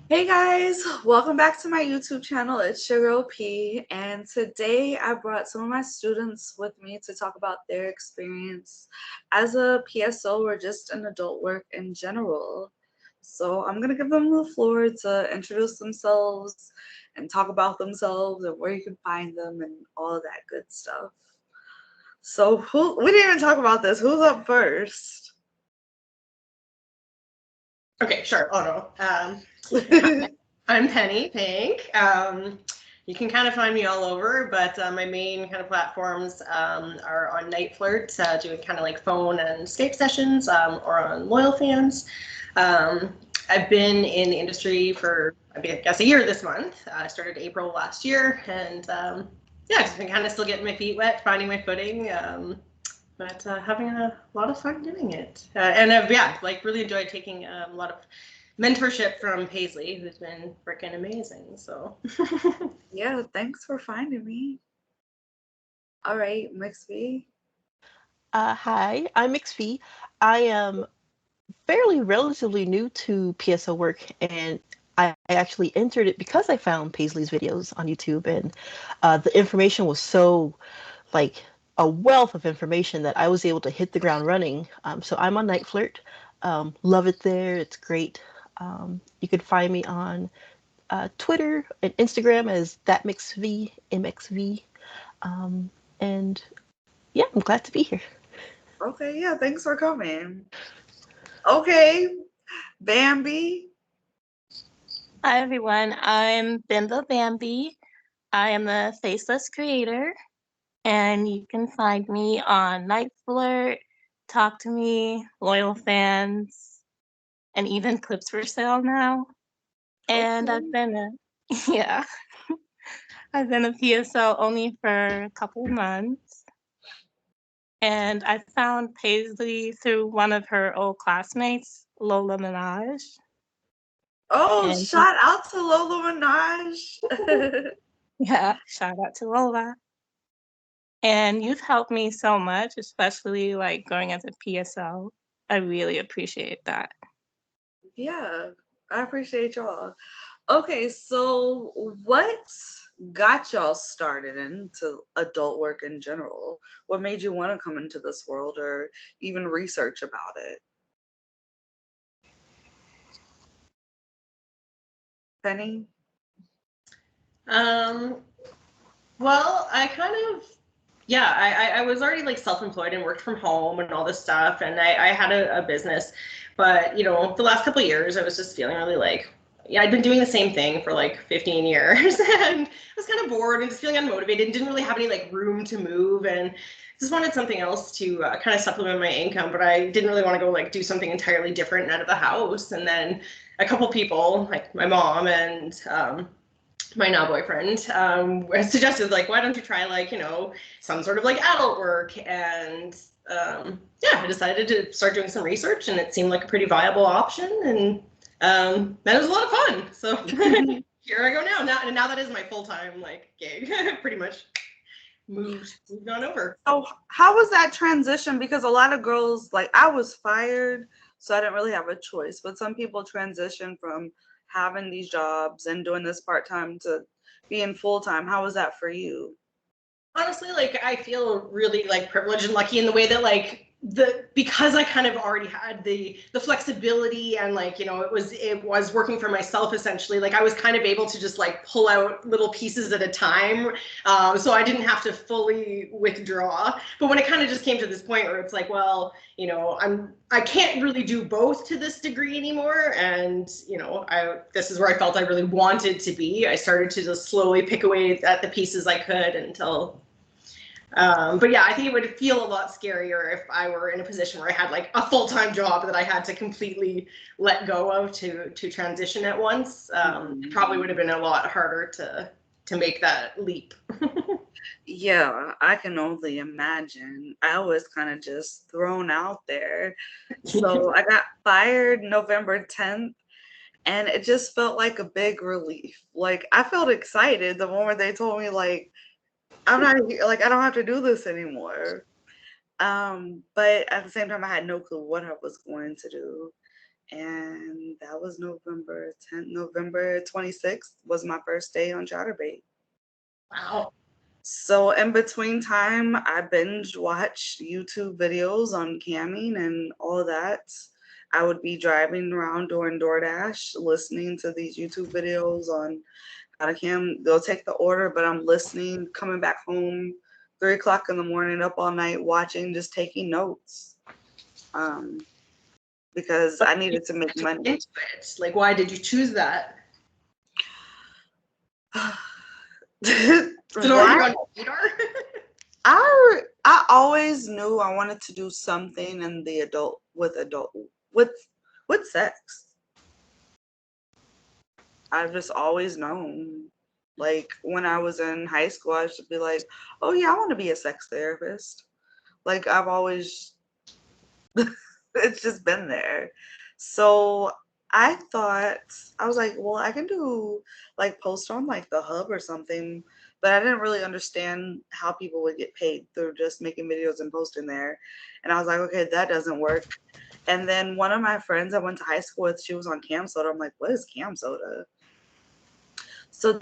Hey guys, welcome back to my YouTube channel. It's your girl P, and today I brought some of my students with me to talk about their experience as a PSO or just an adult work in general. So I'm gonna give them the floor to introduce themselves and talk about themselves and where you can find them and all of that good stuff. So we didn't even talk about this. Who's up first? Okay, sure. Oh no. I'm Penny Pink. You can kind of find me all over, but my main kind of platforms are on Niteflirt, doing kind of like phone and Skype sessions, or on Loyal Fans. I've been in the industry for, I guess, a year this month. I started April last year, and yeah, just been kind of still getting my feet wet, finding my footing. But having a lot of fun doing it. And yeah, like really enjoyed taking a lot of mentorship from Paislee, who's been freaking amazing. So Yeah, thanks for finding me. All right, Mx Vee. Hi, I'm Mx Vee. I am fairly relatively new to PSO work, and I actually entered it because I found Paislee's videos on YouTube, and the information was so like a wealth of information that I was able to hit the ground running. So I'm on Niteflirt. Love it there. It's great. You can find me on Twitter and Instagram as that Mx Vee, Mx Vee. And yeah, I'm glad to be here. Okay, yeah, thanks for coming. Okay, Bambi. Hi everyone, I'm BimboBambi. I am the faceless creator, and you can find me on Niteflirt, TalktoMe, Loyal Fans, and even Clips for Sale now. And I've Okay. been a yeah, I've been a PSO only for a couple months, and I found Paislee through one of her old classmates, Lola Minaj, Oh, and shout out to Lola Minaj. yeah, shout out to Lola. And you've helped me so much, especially like going as a PSL. I really appreciate that. Yeah, I appreciate y'all. Okay, so what got y'all started into adult work in general? What made you want to come into this world or even research about it? Penny? um, well, I kind of yeah, I was already like self-employed and worked from home and all this stuff, and I had a business, but the last couple of years I was just feeling really like, yeah, I'd been doing the same thing for like 15 years and I was kind of bored and just feeling unmotivated and didn't really have any like room to move, and just wanted something else to kind of supplement my income, but I didn't really want to go like do something entirely different out of the house. And then a couple people like my mom and my now boyfriend suggested like, why don't you try like some sort of like adult work. And yeah, I decided to start doing some research, and it seemed like a pretty viable option, and that was a lot of fun. So here I go now that is my full-time like gig. Pretty much moved on over. So how was that transition? Because a lot of girls, like I was fired, so I didn't really have a choice. But some people transition from having these jobs and doing this part time to being full time. How was that for you? Honestly, like I feel really like privileged and lucky in the way that like because I kind of already had the flexibility, and like it was working for myself essentially. Like I was kind of able to just like pull out little pieces at a time, so I didn't have to fully withdraw. But when it kind of just came to this point where it's like, well, I can't really do both to this degree anymore, and this is where I felt I really wanted to be. I started to just slowly pick away at the pieces I could until but yeah, I think it would feel a lot scarier if I were in a position where I had like a full-time job that I had to completely let go of to transition at once. It probably would have been a lot harder to make that leap. Yeah, I can only imagine. I was kind of just thrown out there. So I got fired November 10th, and it just felt like a big relief. Like I felt excited the moment they told me like I'm not like I don't have to do this anymore. But at the same time I had no clue what I was going to do. and that was November 10th. November 26th was my first day on Chatterbait. Wow. So in between time, I binge watched YouTube videos on camming and all that. I would be driving around doing DoorDash, listening to these YouTube videos on how to cam. They'll take the order, but I'm listening, coming back home, 3 o'clock in the morning, up all night, watching, just taking notes. Because I needed to make money. Into it. Like, why did you choose that? I always knew I wanted to do something in the adult with sex. I've just always known. Like when I was in high school, I should be like, oh yeah, I want to be a sex therapist. Like I've always, it's just been there. So I thought, I was like, well, I can do like post on like the hub or something, but I didn't really understand how people would get paid through just making videos and posting there. And I was like, okay, that doesn't work. And then one of my friends I went to high school with, she was on Cam Soda. I'm like, what is Cam Soda? So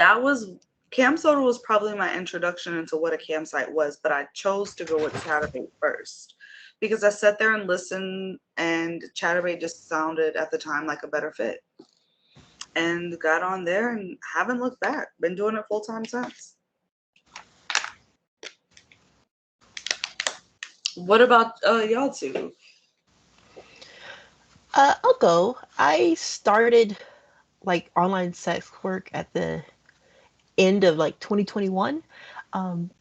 Cam Soda was probably my introduction into what a cam site was, but I chose to go with Chatterbait first because I sat there and listened, and Chatterbait just sounded at the time like a better fit. And got on there and haven't looked back. Been doing it full time since. What about y'all two? I'll go. I started like online sex work at the end of like 2021.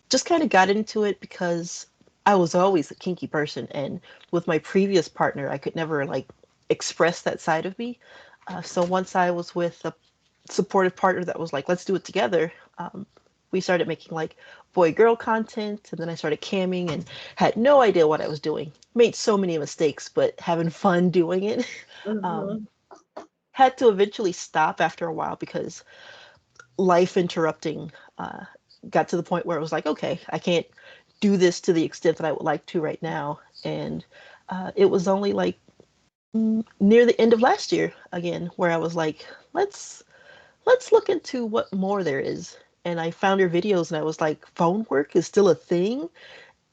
Just kind of got into it because I was always a kinky person, and with my previous partner, I could never like express that side of me. So once I was with a supportive partner that was like, let's do it together, we started making like boy-girl content, and then I started camming and had no idea what I was doing. Made so many mistakes, but having fun doing it. Mm-hmm. Had to eventually stop after a while because life interrupting got to the point where it was like, okay, I can't do this to the extent that I would like to right now. And it was only like near the end of last year again where I was like, let's look into what more there is. And I found your videos and I was like, phone work is still a thing.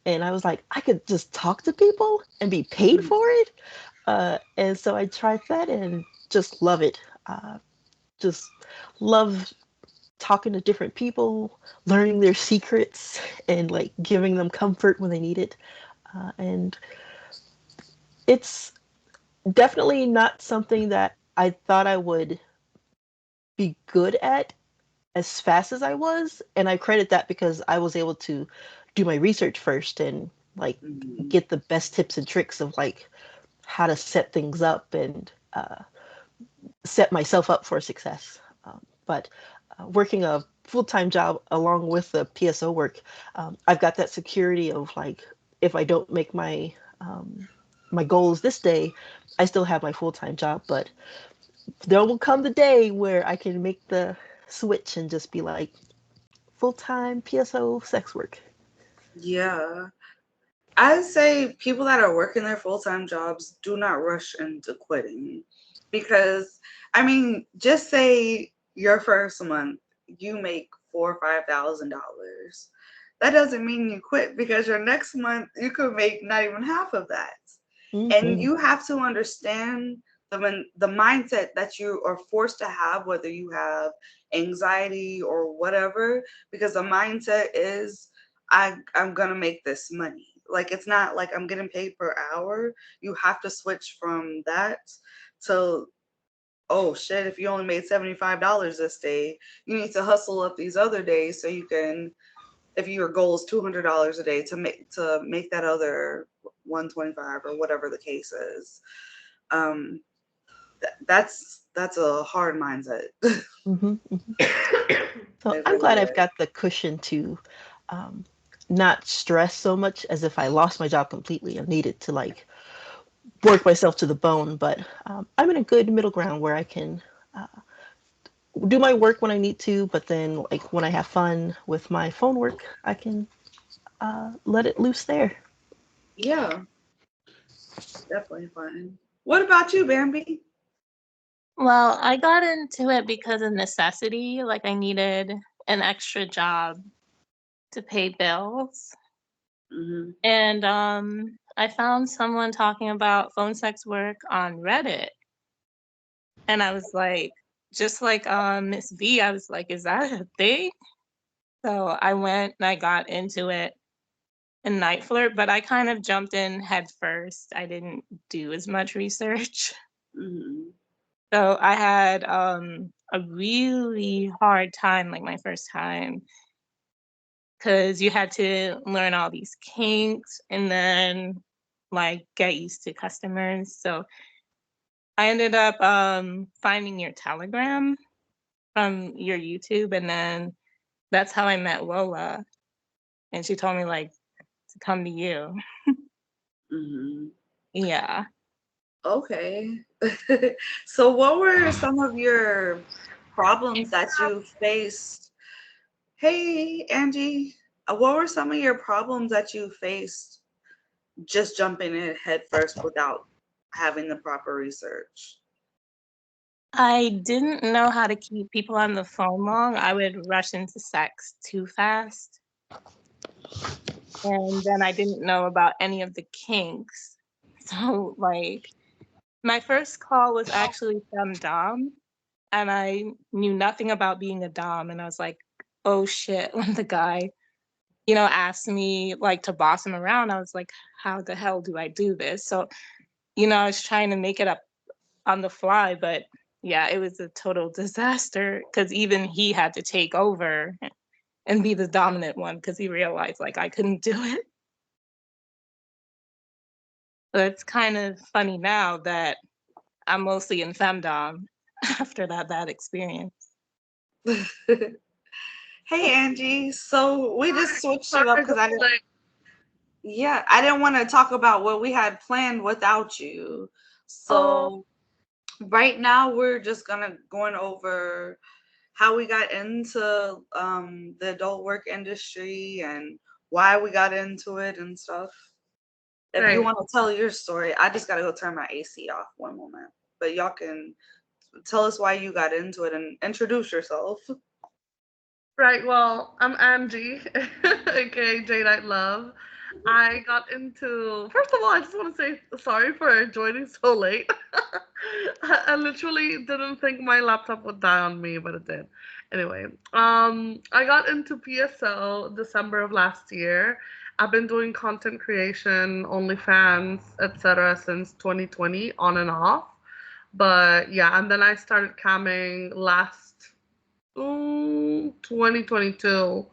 And I was like, I could just talk to people and be paid for it. And so I tried that and just love it. Just love talking to different people, learning their secrets, and like giving them comfort when they need it. And it's definitely not something that I thought I would be good at as fast as I was. And I credit that because I was able to do my research first and like get the best tips and tricks of like how to set things up and set myself up for success. But working a full-time job along with the PSO work, I've got that security of like, if I don't make my goals this day, I still have my full-time job. But there will come the day where I can make the switch and just be like full-time PSO sex work. Yeah. I'd say people that are working their full-time jobs do not rush into quitting because, I mean, just say your first month you make $4,000 or $5,000. That doesn't mean you quit because your next month you could make not even half of that. And you have to understand the mindset that you are forced to have, whether you have anxiety or whatever, because the mindset is I'm gonna make this money. Like it's not like I'm getting paid per hour. You have to switch from that to, oh shit, if you only made $75 this day, you need to hustle up these other days so you can, if your goal is $200 a day, to make that other 125 or whatever the case is. That's a hard mindset. So It I'm really glad I've is. got the cushion to not stress so much as if I lost my job completely and needed to like work myself to the bone. But I'm in a good middle ground where I can do my work when I need to, but then like when I have fun with my phone work, I can let it loose there. Yeah, definitely fun. What about you, Bambi? Well, I got into it because of necessity. Like I needed an extra job to pay bills. Mm-hmm. And I found someone talking about phone sex work on Reddit. And I was like, just like Miss V, I was like, is that a thing? So I went and I got into it in Niteflirt, but I kind of jumped in head first. I didn't do as much research. Mm-hmm. So I had a really hard time, like my first time, because you had to learn all these kinks and then like get used to customers. So I ended up finding your Telegram from your YouTube, and then that's how I met Lola, and she told me like to come to you. Mm-hmm. Yeah. Okay. So what were some of your problems that you faced? Hey, Angie, what were some of your problems that you faced just jumping in head first without having the proper research? I didn't know how to keep people on the phone long. I would rush into sex too fast. And then I didn't know about any of the kinks. So, like, my first call was actually from Dom, and I knew nothing about being a Dom. And I was like, oh shit, when the guy, asked me like to boss him around, I was like, how the hell do I do this? So, I was trying to make it up on the fly, but yeah, it was a total disaster because even he had to take over and be the dominant one because he realized like I couldn't do it. So it's kind of funny now that I'm mostly in femdom after that bad experience. Hey, Angie. So we just switched it up because I didn't. Like, Yeah, I didn't want to talk about what we had planned without you. oh, So right now we're just going over how we got into the adult work industry and why we got into it and stuff. If you right. want to tell your story, I just gotta go turn my AC off one moment. But y'all can tell us why you got into it and introduce yourself. Right, well, I'm Angie, aka J Night Love. I got into, first of all, I just want to say sorry for joining so late. I literally didn't think my laptop would die on me, but it did. Anyway, I got into PSO December of last year. I've been doing content creation, OnlyFans, etc. since 2020, on and off. But yeah, and then I started camming last 2022,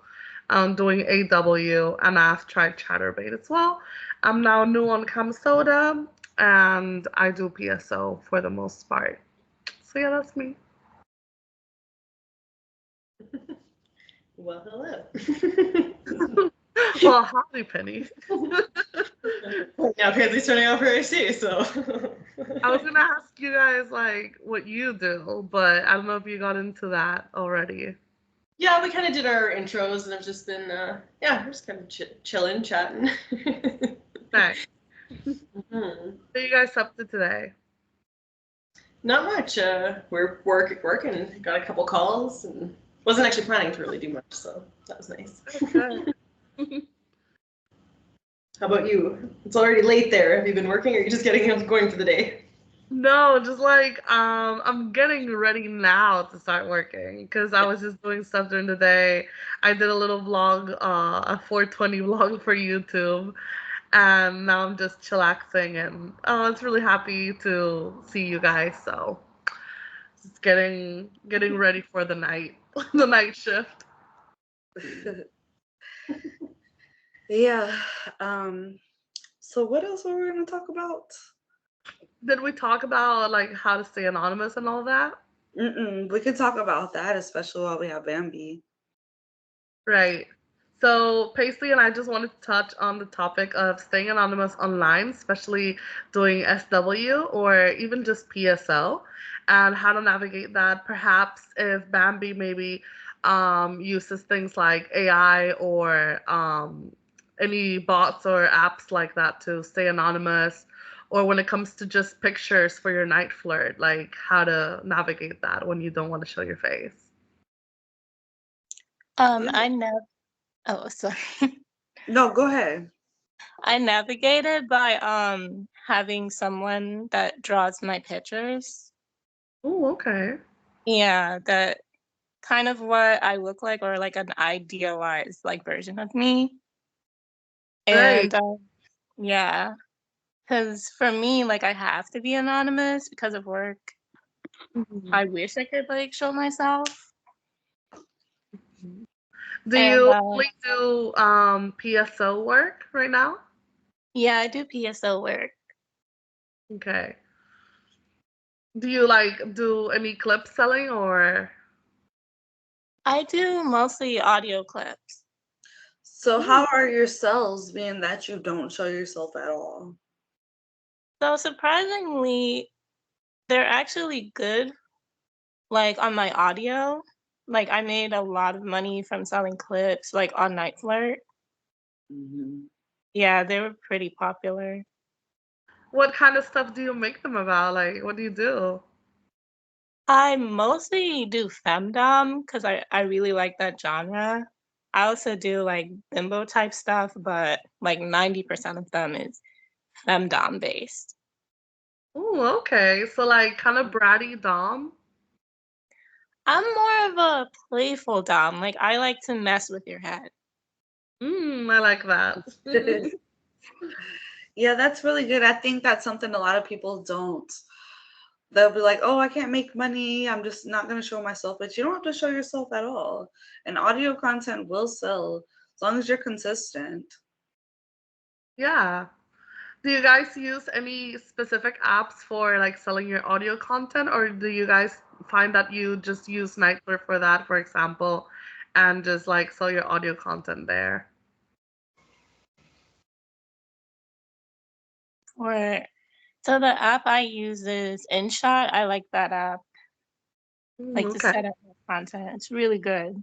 doing AW, and I've tried Chatterbait as well. I'm now new on CamSoda, and I do PSO for the most part. So yeah, that's me. Well, hello. Well, howdy, Penny. Now Paislee's turning off her AC, so. I was gonna ask you guys like what you do, but I don't know if you got into that already. Yeah, we kind of did our intros, and I've just been, yeah, we're just kind of chilling, chatting. Nice. Mhm. What are you guys up to today? Not much. We're working. Got a couple calls, and wasn't actually planning to really do much, so that was nice. Good. How about you? It's already late there. Have you been working, or are you just going for the day? No, just like I'm getting ready now to start working because I was just doing stuff during the day. I did a little vlog, a 420 vlog for YouTube, and now I'm just chillaxing and oh, it's really happy to see you guys. So just getting ready for the night, the night shift. Yeah. Um, so what else were we gonna talk about? Did we talk about like how to stay anonymous and all that? We could talk about that, especially while we have Bambi. Right. So Paislee and I just wanted to touch on the topic of staying anonymous online, especially doing SW or even just PSO, and how to navigate that. Perhaps if Bambi maybe uses things like AI or any bots or apps like that to stay anonymous, or when it comes to just pictures for your Niteflirt, like how to navigate that when you don't want to show your face? I never. Oh, sorry. No, go ahead. I navigated by having someone that draws my pictures. Oh, okay. Yeah, that kind of what I look like, or like an idealized like version of me. Right. And yeah, because for me, like I have to be anonymous because of work. Mhm. I wish I could like show myself. Do And you only do PSO work right now? yeah, I do PSO work. Okay. Do you like do any clip selling or? I do mostly audio clips. So how are your sales being that you don't show yourself at all? So surprisingly, they're actually good, like on my audio. Like I made a lot of money from selling clips like on Niteflirt. Mhm. Yeah, they were pretty popular. What kind of stuff do you make them about? Like, what do you do? I mostly do femdom because I really like that genre. I also do like bimbo type stuff, but like 90% of them is femdom based. Oh, okay. So like kind of bratty dom. I'm more of a playful dom. Like I like to mess with your head. I like that. Yeah, that's really good. I think that's something a lot of people don't. They'll be like, "Oh, I can't make money. I'm just not going to show myself." But you don't have to show yourself at all. And audio content will sell as long as you're consistent. Yeah. Do you guys use any specific apps for like selling your audio content, or do you guys find that you just use Nightflirt for that, for example, and just like sell your audio content there? Or so the app I use is InShot. I like that app. Like to Okay. set up my content. It's really good.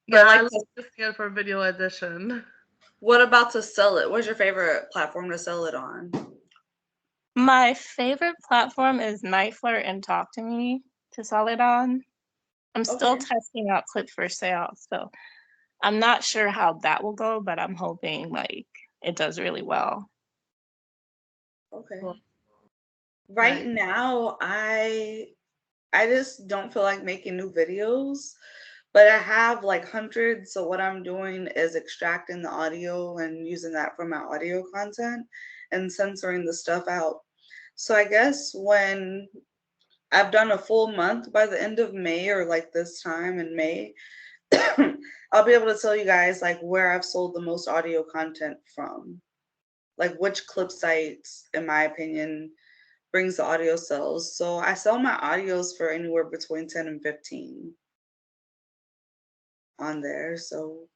Yeah, But I like, love using it for video edition. what about to sell it? What's your favorite platform to sell it on? My favorite platform is Niteflirt and TalktoMe to sell it on. I'm still Okay. testing out Clip for Sale, so I'm not sure how that will go, but I'm hoping like it does really well. Okay. Cool. Right Nice. now, I just don't feel like making new videos, but I have like hundreds. So what I'm doing is extracting the audio and using that for my audio content and censoring the stuff out. So I guess when I've done a full month by the end of May or like this time in May, I'll be able to tell you guys like where I've sold the most audio content from, like which clip sites, in my opinion, brings the audio sales. So I sell my audios for anywhere between 10 and 15 on there. So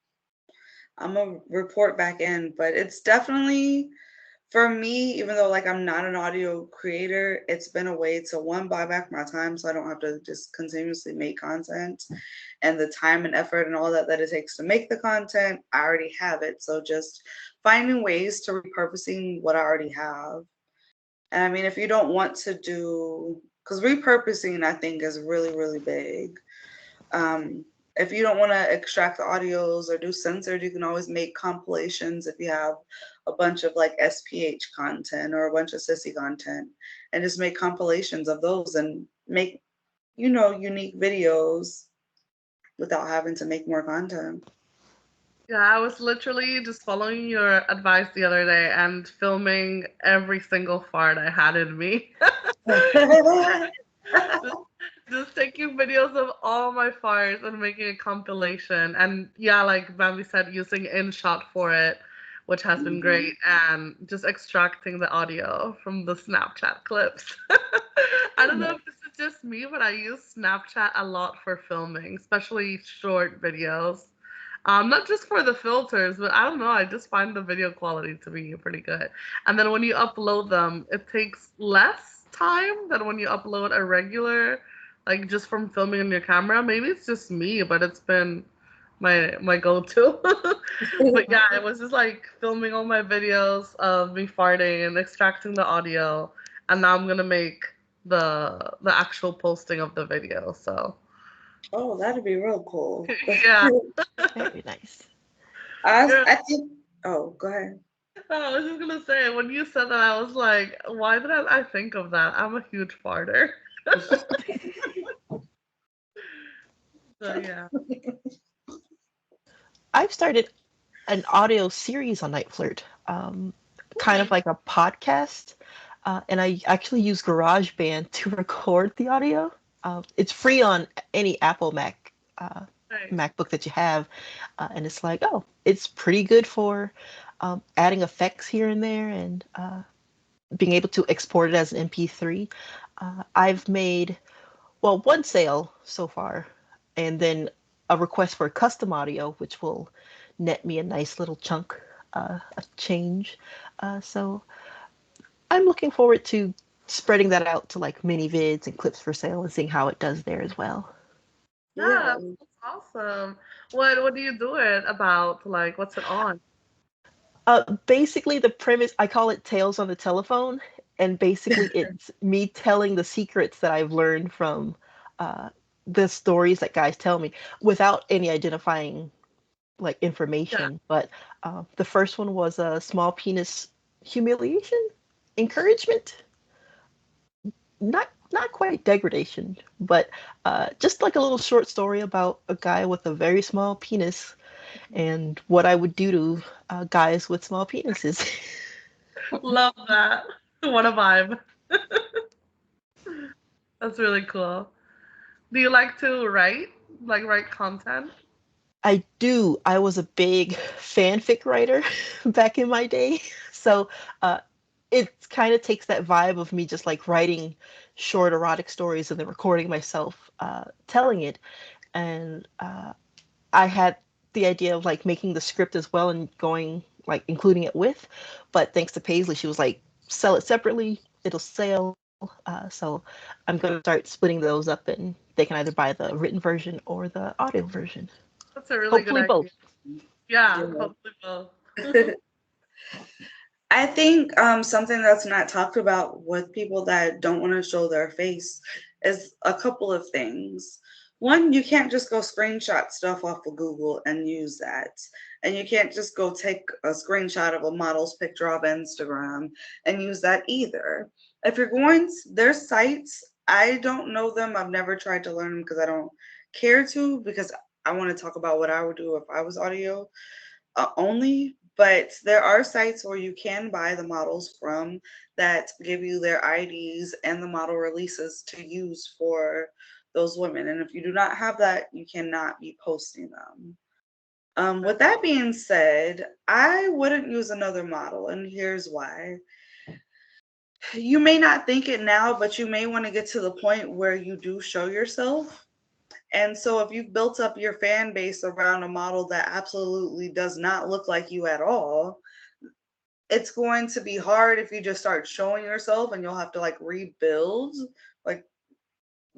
I'm gonna report back in, but it's definitely for me, even though like I'm not an audio creator, it's been a way to one, buy back my time so I don't have to just continuously make content, and the time and effort and all that it takes to make the content, I already have it. So just finding ways to repurposing what I already have. And I mean, if you don't want to do, because repurposing I think is really, really big. Um, if you don't want to extract the audios or do censored, you can always make compilations if you have a bunch of like SPH content or a bunch of sissy content, and just make compilations of those and make, unique videos without having to make more content. Yeah, I was literally just following your advice the other day and filming every single fart I had in me. Just taking videos of all my farts and making a compilation. And yeah, like Bambi said, using InShot for it, which has been great, and just extracting the audio from the Snapchat clips. I don't know if this is just me, but I use Snapchat a lot for filming, especially short videos. Not just for the filters, but I don't know. I just find the video quality to be pretty good. And then when you upload them, it takes less time than when you upload a regular, like just from filming on your camera. Maybe it's just me, but it's been my go-to. But yeah, it was just like filming all my videos of me farting and extracting the audio, and now I'm gonna make the actual posting of the video. So Oh, that'd be real cool. yeah. Very nice. Yeah. I think. Oh, go ahead. I was just gonna say, when you said that, I was like, why did I think of that? I'm a huge farter. So yeah. I've started an audio series on Niteflirt, kind of like a podcast, and I actually use GarageBand to record the audio. It's free on any Apple Mac Right. MacBook that you have, and it's like, oh, it's pretty good for adding effects here and there and being able to export it as an MP3. I've made, well, one sale so far, and then a request for custom audio, which will net me a nice little chunk of change. So I'm looking forward to spreading that out to like mini vids and clips for sale and seeing how it does there as well. Yeah, Yeah. that's awesome. What do you do it about? Like, what's it on? Basically, the premise, I call it Tales on the Telephone, and basically it's me telling the secrets that I've learned from the stories that guys tell me without any identifying like Yeah. information. But the first one was a small penis humiliation, encouragement, not quite degradation, but just like a little short story about a guy with a very small penis and what I would do to guys with small penises. Love that. What a vibe. That's really cool. Do you like to write? Like write content? I do. I was a big fanfic writer back in my day. So uh, it kind of takes that vibe of me just like writing short erotic stories and then recording myself telling it. And I had the idea of like making the script as well and going like including it with. But thanks to Paislee, she was like, sell it separately, it'll sell. So I'm going to start splitting those up and they can either buy the written version or the audio version. That's a really good Hopefully both. idea. Yeah, Yeah. hopefully both. I think something that's not talked about with people that don't want to show their face is a couple of things. One, you can't just go screenshot stuff off of Google and use that. And you can't just go take a screenshot of a model's picture off Instagram and use that either. If you're going, there's sites, I don't know them. I've never tried to learn them because I don't care to, because I want to talk about what I would do if I was audio only, but there are sites where you can buy the models from that give you their IDs and the model releases to use for those women. And if you do not have that, you cannot be posting them. With that being said, I wouldn't use another model, and here's why. You may not think it now, but you may want to get to the point where you do show yourself. And so if you've built up your fan base around a model that absolutely does not look like you at all, it's going to be hard if you just start showing yourself, and you'll have to like rebuild, like,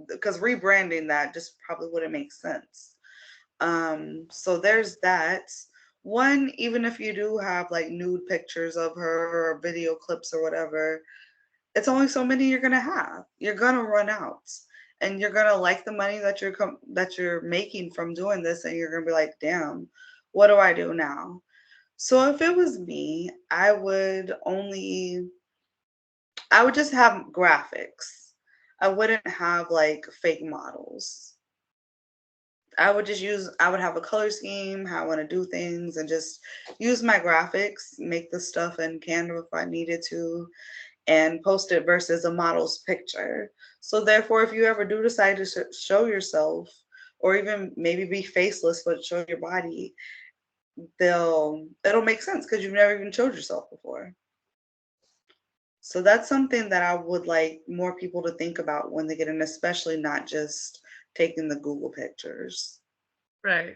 because rebranding that just probably wouldn't make sense. So there's that. One, even if you do have like nude pictures of her or video clips or whatever, it's only so many you're gonna have. You're gonna run out, and you're gonna like the money that you're making from doing this, and you're gonna be like, damn, what do I do now? So if it was me, I would just have graphics. I wouldn't have like fake models. I would have a color scheme, how I want to do things, and just use my graphics, make the stuff in Canva if I needed to, and post it versus a model's picture. So therefore, if you ever do decide to show yourself, or even maybe be faceless but show your body, it'll make sense because you've never even showed yourself before. So that's something that I would like more people to think about when they get in, especially not just taking the Google pictures. Right.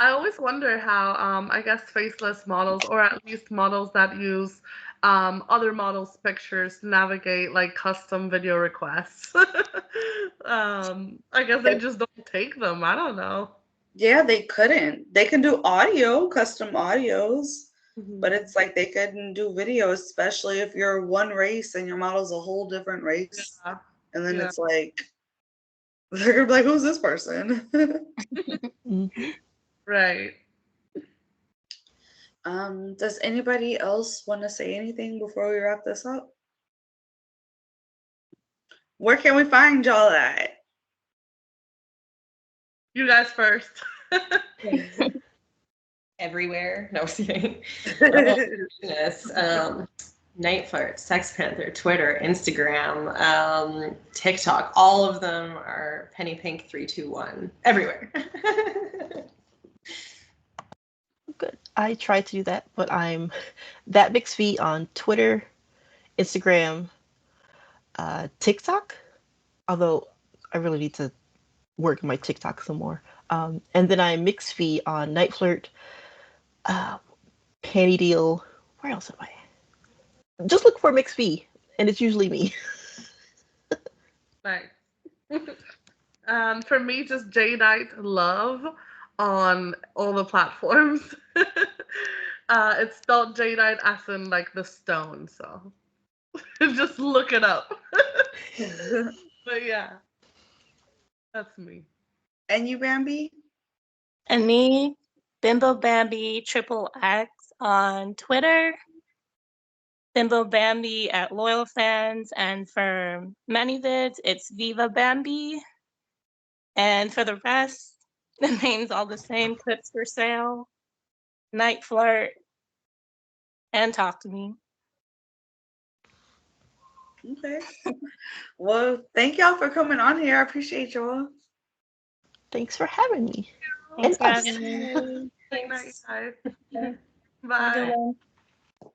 I always wonder how, I guess, faceless models, or at least models that use other models' pictures to navigate like custom video requests. I guess they just don't take them. I don't know. Yeah, they couldn't. They can do audio, custom audios, but it's like they couldn't do video, especially if you're one race and your model's a whole different race. Yeah. And then Yeah. it's like, they're gonna be like, who's this person? Right. Does anybody else want to say anything before we wrap this up? Where can we find y'all at? You guys first. Everywhere. No, I'm just kidding. Goodness. Niteflirt, Sex Panther, Twitter, Instagram, TikTok. All of them are Pennypink321. Everywhere. Good. I try to do that, but I'm that Mx Vee on Twitter, Instagram, TikTok. Although I really need to work on my TikTok some more. And then I'm Mx Vee on Niteflirt, Panty Deal. Where else am I? Just look for Mx Vee, and it's usually me. Nice. For me, just Jadeite Love on all the platforms. It's spelled Jadeite as in like the stone, so just look it up. But yeah, that's me. And you, Bambi? And me, BimboBambi XXX on Twitter, BimboBambi at Loyal Fans, and for many vids, it's Viva Bambi. And for the rest, the name's all the same: Clips for Sale, Niteflirt, and TalktoMe. Okay. Well, thank y'all for coming on here. I appreciate y'all. Thanks for having me. Thanks And for us. having me. Good night, guys. Have a good Bye. one.